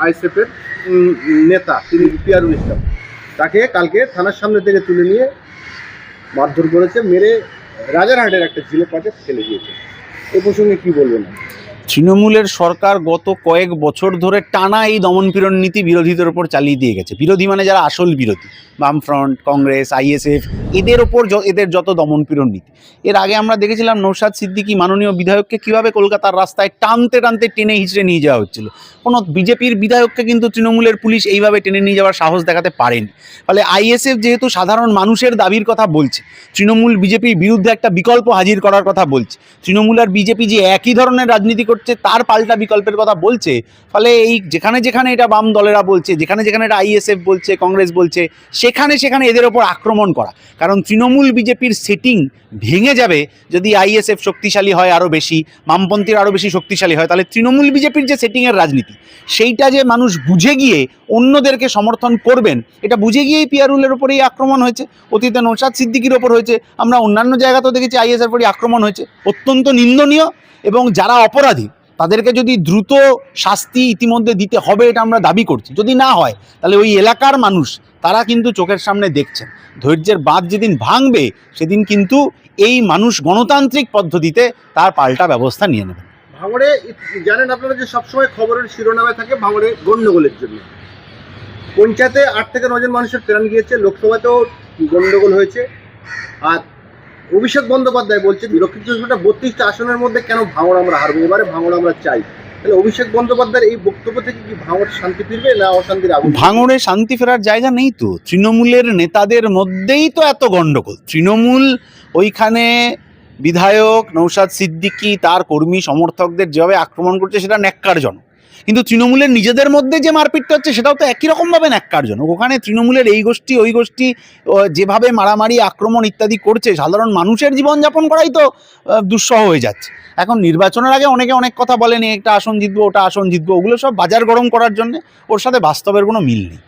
আইএসএফের নেতা, তিনি পিয়ারুল ইসলাম, তাকে কালকে থানার সামনে থেকে তুলে নিয়ে মারধর করেছে, মেরে রাজারহাটের একটা ঝিলের পাশে ফেলে দিয়েছে। এই প্রসঙ্গে কি বলবেন? তৃণমূলের সরকার গত কয়েক বছর ধরে টানা এই দমনপীড়ন নীতি বিরোধীদের ওপর চালিয়ে দিয়ে গেছে। বিরোধী মানে যারা আসল বিরোধী, বামফ্রন্ট, কংগ্রেস, আইএসএফ, এদের ওপর এদের যত দমনপীড়ন নীতি। এর আগে আমরা দেখেছিলাম নৌশাদ সিদ্দিকী মাননীয় বিধায়ককে কীভাবে কলকাতার রাস্তায় টানতে টানতে টেনে হিঁচড়ে নিয়ে যাওয়া হচ্ছিল। কোনো বিজেপির বিধায়ককে কিন্তু তৃণমূলের পুলিশ এইভাবে টেনে নিয়ে যাওয়ার সাহস দেখাতে পারেনি। ফলে আইএসএফ যেহেতু সাধারণ মানুষের দাবির কথা বলছে, তৃণমূল বিজেপির বিরুদ্ধে একটা বিকল্প হাজির করার কথা বলছে, তৃণমূল আর বিজেপি যে একই ধরনের রাজনীতি করছে তার পাল্টা বিকল্পের কথা বলছে, ফলে এই যেখানে যেখানে এটা বাম দলেরা বলছে, যেখানে যেখানে এটা আইএসএফ বলছে, কংগ্রেস বলছে, সেখানে সেখানে এদের ওপর আক্রমণ করা। কারণ তৃণমূল বিজেপির সেটিং ভেঙে যাবে যদি আইএসএফ শক্তিশালী হয় আরও বেশি, বামপন্থীর আরও বেশি শক্তিশালী হয়, তাহলে তৃণমূল বিজেপির যে সেটিংয়ের রাজনীতি সেইটা যে মানুষ বুঝে গিয়ে অন্যদেরকে সমর্থন করবেন, এটা বুঝে গিয়েই পিয়ারুলের ওপরেই আক্রমণ হয়েছে, অতীতে নৌশাদ সিদ্দিকীর ওপর হয়েছে, আমরা অন্যান্য জায়গাতেও দেখেছি আইএসএফের ওপরই আক্রমণ হয়েছে। অত্যন্ত নিন্দনীয়, এবং যারা অপরাধী তাদেরকে যদি দ্রুত শাস্তি ইতিমধ্যে দিতে হবে এটা আমরা দাবি করছি। যদি না হয় তাহলে ওই এলাকার মানুষ তারা কিন্তু চোখের সামনে দেখছেন, ধৈর্যের বাঁধ যেদিন ভাঙবে সেদিন কিন্তু এই মানুষ গণতান্ত্রিক পদ্ধতিতে তার পাল্টা ব্যবস্থা নিয়ে নেবেন। ভাঙড়ে জানেন আপনারা যে সবসময় খবরের শিরোনামে থাকে ভাঙড়ে গন্ডগোলের জন্য। পঞ্চায়েতে 8 থেকে 9 জন মানুষের প্রাণ গিয়েছে, লোকসভাতেও গন্ডগোল হয়েছে। আর অভিষেক বন্দ্যোপাধ্যায় বলছেন দক্ষিণ 32টা আসনের মধ্যে কেন ভাঙড় আমরা হারবো, এবারে ভাঙড় আমরা চাই। তাহলে অভিষেক বন্দ্যোপাধ্যায়ের এই বক্তব্য থেকে কি ভাঙড় শান্তি ফিরবে না অশান্তির আগুন? ভাঙড়ে শান্তি ফেরার জায়গা নেই তো, তৃণমূলের নেতাদের মধ্যেই তো এত গণ্ডগোল। তৃণমূল ওইখানে বিধায়ক নৌশাদ সিদ্দিকী তার কর্মী সমর্থকদের যেভাবে আক্রমণ করছে সেটা ন্যাক্কারজনক, কিন্তু তৃণমূলের নিজেদের মধ্যে যে মারপিটটা হচ্ছে সেটাও তো একই রকমভাবে ন্যাক্কারজনক। ওখানে তৃণমূলের এই গোষ্ঠী ওই গোষ্ঠী যেভাবে মারামারি আক্রমণ ইত্যাদি করছে, সাধারণ মানুষের জীবনযাপন করাই তো দুঃসহ হয়ে যাচ্ছে। এখন নির্বাচনের আগে অনেকে অনেক কথা বলেন, একটা আসন জিতবো, ওটা আসন জিতবো, ওগুলো সব বাজার গরম করার জন্য, ওর সাথে বাস্তবের কোনো মিল নেই।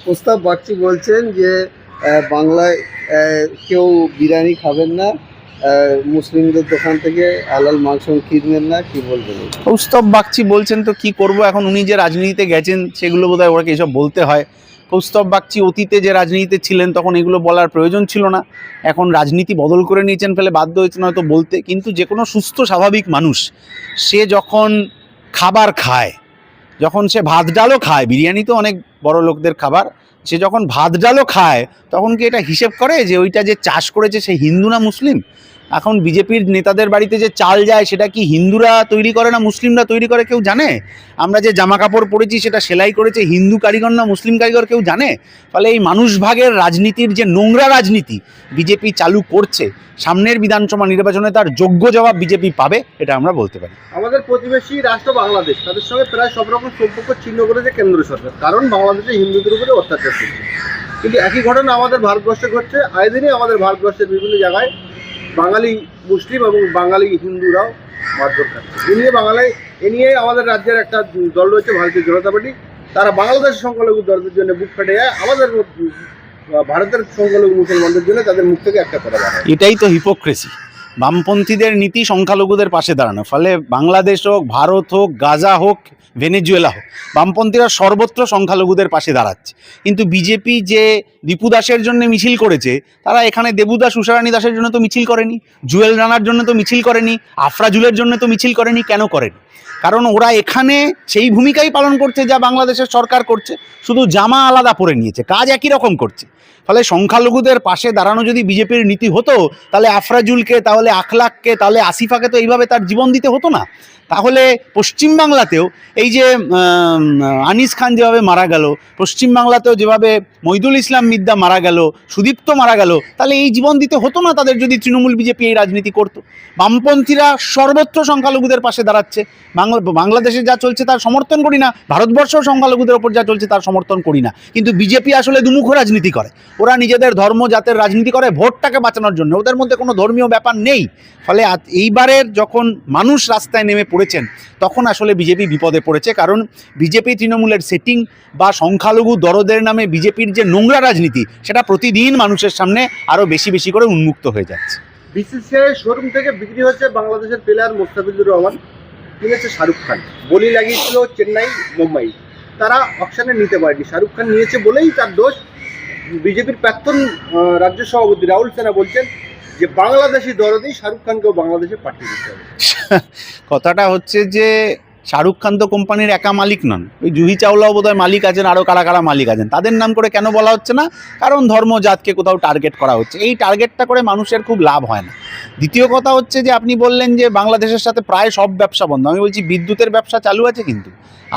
প্রস্তাব বাগচি বলছেন যে বাংলায় কেউ বিরিয়ানি খাবেন না, মুসলিমদের দোকান থেকে হালাল মাংস কিনবেন না, কি বলবেন? কৌস্তব বাগচি বলছেন তো কি করব, এখন উনি যে রাজনীতিতে গেছেন সেগুলো বোধহয় ওরাকে এসব বলতে হয়। কৌস্তব বাগচি অতীতে যে রাজনীতিতে ছিলেন তখন এগুলো বলার প্রয়োজন ছিল না, এখন রাজনীতি বদল করে নিয়েছেন ফলে বাধ্য হয়েছেন হয়তো বলতে। কিন্তু যে কোনো সুস্থ স্বাভাবিক মানুষ সে যখন খাবার খায়, যখন সে ভাত ডালও খায়, বিরিয়ানি তো অনেক বড় লোকদের খাবার, সে যখন ভাত ডালও খায় তখন কি এটা হিসেব করে যে ওইটা যে চাষ করেছে সে হিন্দু না মুসলিম? এখন বিজেপির নেতাদের বাড়িতে যে চাল যায় সেটা কি হিন্দুরা তৈরি করে না মুসলিমরা তৈরি করে কেউ জানে? আমরা যে জামা কাপড় পরেছি সেটা সেলাই করেছে হিন্দু কারিগর না মুসলিম কারিগর কেউ জানে? ফলে এই মানুষ ভাগের রাজনীতির যে নোংরা রাজনীতি বিজেপি চালু করছে, সামনের বিধানসভা নির্বাচনে তার যোগ্য জবাব বিজেপি পাবে, এটা আমরা বলতে পারি। আমাদের প্রতিবেশী রাষ্ট্র বাংলাদেশ, তাদের সঙ্গে প্রায় সব রকম সম্পর্ক ছিন্ন করেছে কেন্দ্র সরকার, কারণ বাংলাদেশে হিন্দুদের উপরে অত্যাচার করছে। কিন্তু একই ঘটনা আমাদের ভারতবর্ষে ঘটছে। আয় দিনই আমাদের ভারতবর্ষের বিভিন্ন জায়গায় বাঙালি মুসলিম এবং বাঙালি হিন্দুরাও মারধর খাচ্ছে। এ নিয়ে আমাদের রাজ্যের একটা দল রয়েছে ভারতীয় জনতা পার্টি, তারা বাংলাদেশের সংখ্যালঘু দলদের জন্য বুক ফেটে যায়, আমাদের ভারতের সংখ্যালঘু মুসলমানদের জন্য তাদের মুখ থেকে একটা কথা বলা হয়। এটাই তো হিপোক্রেসি। বামপন্থীদের নীতি সংখ্যালঘুদের পাশে দাঁড়ানো, ফলে বাংলাদেশ হোক, ভারত হোক, গাজা হোক, ভেনেজুয়েলা হোক, বামপন্থীরা সর্বত্র সংখ্যালঘুদের পাশে দাঁড়াচ্ছে। কিন্তু বিজেপি যে দীপু দাসের জন্য মিছিল করেছে, তারা এখানে দেবুদাস উষারানী দাসের জন্য তো মিছিল করেনি, জুয়েল রানার জন্য তো মিছিল করেনি, আফরাজুলের জন্য তো মিছিল করেনি। কেন করেনি? কারণ ওরা এখানে সেই ভূমিকাই পালন করছে যা বাংলাদেশের সরকার করছে, শুধু জামা আলাদা পরে নিয়েছে, কাজ একই রকম করছে। ফলে সংখ্যালঘুদের পাশে দাঁড়ানো যদি বিজেপির নীতি হতো, তাহলে আফরাজুলকে, তাহলে আখলাককে, তাহলে আসিফাকে তো এইভাবে তার জীবন দিতে হতো না। তাহলে পশ্চিমবাংলাতেও এই যে আনিস খান যেভাবে মারা গেল, পশ্চিমবাংলাতেও যেভাবে মইদুল ইসলাম মিদ্দা মারা গেল, সুদীপ্ত মারা গেল, তাহলে এই জীবন দিতে হতো না তাদের যদি তৃণমূল বিজেপি এই রাজনীতি করতো। বামপন্থীরা সর্বত্র সংখ্যালঘুদের পাশে দাঁড়াচ্ছে। বাংলাদেশে যা চলছে তার সমর্থন করি না, ভারতবর্ষেও সংখ্যালঘুদের ওপর যা চলছে তার সমর্থন করি না, কিন্তু বিজেপি আসলে দুমুখ রাজনীতি করে। ওরা নিজেদের ধর্ম জাতের রাজনীতি করে ভোটটাকে বাঁচানোর জন্য, ওদের মধ্যে কোনো ধর্মীয় ব্যাপার নেই। ফলে এইবারের যখন মানুষ রাস্তায় নেমে পড়েছেন তখন আসলে বিজেপি বিপদে পড়েছে, কারণ বিজেপি তৃণমূলের সেটিং বা সংখ্যালঘু দরদের নামে বিজেপির যে নোংরা রাজনীতি সেটা প্রতিদিন মানুষের সামনে আরও বেশি বেশি করে উন্মুক্ত হয়ে যাচ্ছে। বিসিসিআই শোরুম থেকে বিক্রি হচ্ছে বাংলাদেশের প্লেয়ার মোস্তাফিজুর রহমান, কিনেছে শাহরুখ খান, বলি লাগিয়েছিল চেন্নাই, মুম্বাই, তারা অকশনে নিতে পারেনি। শাহরুখ খান নিয়েছে বলেই তার দোষ। বিজেপির প্রাক্তন রাজ্য সভাপতি রাহুল সেনা বলছেন যে বাংলাদেশি দরদেই শাহরুখ খানকেও বাংলাদেশে পাঠিয়ে দিতে হবে। কথাটা হচ্ছে যে শাহরুখ খান তো কোম্পানির একা মালিক নন, ওই জুহি চাওলাও বোধহয় মালিক আছেন, আরও কারা কারা মালিক আছেন, তাদের নাম করে কেন বলা হচ্ছে না? কারণ ধর্ম জাতকে কোথাও টার্গেট করা হচ্ছে। এই টার্গেটটা করে মানুষের খুব লাভ হয় না। দ্বিতীয় কথা হচ্ছে যে আপনি বললেন যে বাংলাদেশের সাথে প্রায় সব ব্যবসা বন্ধ। আমি বলছি বিদ্যুতের ব্যবসা চালু আছে, কিন্তু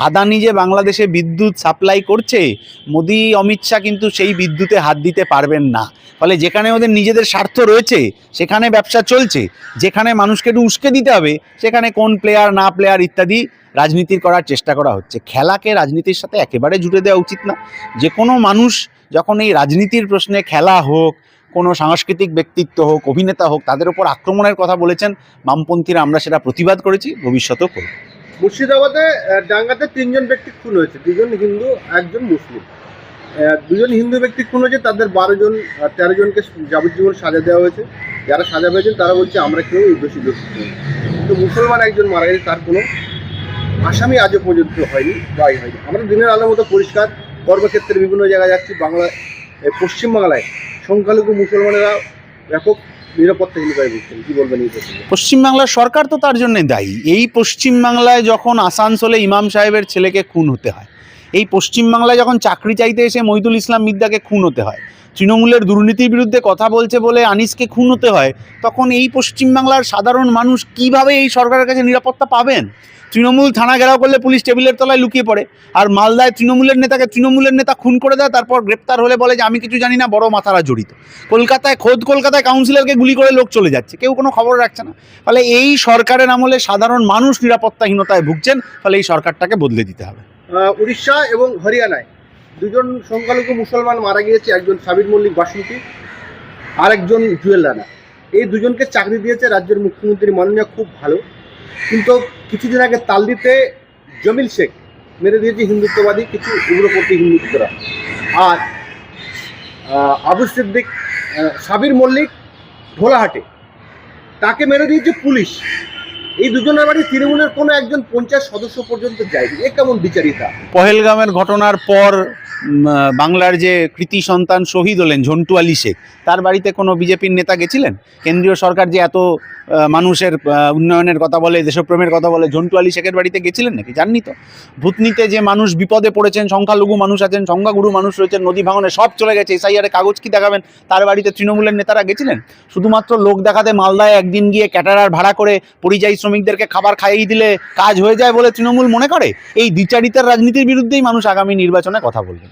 আদানি যে বাংলাদেশে বিদ্যুৎ সাপ্লাই করছে, মোদি অমিত শাহ কিন্তু সেই বিদ্যুতে হাত দিতে পারবেন না। ফলে যেখানে ওদের নিজেদের স্বার্থ রয়েছে সেখানে ব্যবসা চলছে, যেখানে মানুষকে একটু উস্কে দিতে হবে সেখানে কোন প্লেয়ার না প্লেয়ার ইত্যাদি রাজনীতির করার চেষ্টা করা হচ্ছে। খেলাকে রাজনীতির সাথে একেবারে জুড়ে দেওয়া উচিত না। যে কোনো মানুষ যখন এই রাজনীতির প্রশ্নে, খেলা হোক, কোনো সাংস্কৃতিক ব্যক্তিত্ব হোক, অভিনেতা হোক, তাদের উপর আক্রমণের কথা বলেছেন বামপন্থীরা, আমরা সেটা প্রতিবাদ করেছি, ভবিষ্যতেও করব। মুর্শিদাবাদে ডাঙ্গাতে 3 জন ব্যক্তি খুন হয়েছে, 2 জন হিন্দু, 1 জন মুসলিম। 2 জন হিন্দু ব্যক্তি খুন হয়েছে, তাদের 13 জনকে যাবজ্জীবন সাজা দেওয়া হয়েছে। যারা সাজা পেয়েছেন তারা বলছে আমরা কেউ এই দোষী নই। কিন্তু মুসলমান একজন মারা গেছে, তার কোনো আসামি আজও পর্যন্ত হয়নি, দায়ী হয়নি। আমরা দিনের আলোর মতো পরিষ্কার কর্মক্ষেত্রে বিভিন্ন জায়গায় যাচ্ছি। পশ্চিমবাংলায় সংখ্যালঘু মুসলমানেরা ব্যাপক নিরাপত্তাহীনতায় ভুগছেন। কি বলবেন এই প্রসঙ্গে? পশ্চিমবাংলার সরকার তো তার জন্য দায়ী। এই পশ্চিমবাংলায় যখন আসানসোলে ইমাম সাহেবের ছেলেকে খুন হতে হয়, এই পশ্চিমবাংলায় যখন চাকরি চাইতে এসে মহিদুল ইসলাম মিদ্দাকে খুন হতে হয়, তৃণমূলের দুর্নীতির বিরুদ্ধে কথা বলছে বলে আনিসকে খুন হতে হয়, তখন এই পশ্চিমবাংলার সাধারণ মানুষ কিভাবে এই সরকারের কাছে নিরাপত্তা পাবেন? তৃণমূল থানা ঘেরাও করলে পুলিশ টেবিলের তলায় লুকিয়ে পড়ে, আর মালদায় তৃণমূলের নেতাকে তৃণমূলের নেতা খুন করে দেয়, তারপর গ্রেপ্তার হলে বলে যে আমি কিছু জানি না, বড় মাথারা জড়িত। কলকাতায় কাউন্সিলরকে গুলি করে লোক চলে যাচ্ছে, কেউ কোনো খবর রাখছে না। ফলে এই সরকারের আমলে সাধারণ মানুষ নিরাপত্তাহীনতায় ভুগছেন। ফলে এই সরকারটাকে বদলে দিতে হবে। উড়িষ্যা এবং হরিয়ানায় 2 জন সংখ্যালঘু মুসলমান মারা গিয়েছে, একজন সাবির মল্লিক বাসন্তী, আর একজন জুয়েল রানা। এই 2 জনকে চাকরি দিয়েছে রাজ্যের মুখ্যমন্ত্রী মাননীয়, খুব ভালো। কিন্তু কিছুদিন আগে তালদিতে জমিল শেখ মেরে দিয়েছে হিন্দুত্ববাদী কিছু উগ্রপন্থী হিন্দুত্বরা। আর আবু সিদ্দিক, সাবির মল্লিক ঢোলাহাটে, তাকে মেরে দিয়েছে পুলিশ। এই 2 জনের বাড়ি তৃণমূলের কোনো একজন পঞ্চায়েত সদস্য পর্যন্ত যায়নি। এ কেমন বিচারিতা? পহেলগামের ঘটনার পর বাংলার যে কৃতি সন্তান শহীদ হলেন ঝন্টু আলী শেখ, তার বাড়িতে কোনো বিজেপির নেতা গেছিলেন? কেন্দ্রীয় সরকার যে এত মানুষের উন্নয়নের কথা বলে, দেশপ্রেমের কথা বলে, ঝন্টু আলী শেখের বাড়িতে গেছিলেন নাকি? জাননি তো। ভূতনিতে যে মানুষ বিপদে পড়েছেন, সংখ্যালঘু মানুষ আছেন, সংখ্যাগুরু মানুষ রয়েছেন, নদী ভাঙনে সব চলে গেছে, এসআইআরে কাগজ কি দেখাবেন, তার বাড়িতে তৃণমূলের নেতারা গেছিলেন? শুধুমাত্র লোক দেখাতে মালদায় একদিন গিয়ে ক্যাটারার ভাড়া করে পরিযায়ী শ্রমিকদেরকে খাবার খাইয়ে দিলে কাজ হয়ে যায় বলে তৃণমূল মনে করে? এই দ্বিচারিতার রাজনীতির বিরুদ্ধেই মানুষ আগামী নির্বাচনে কথা বলবেন।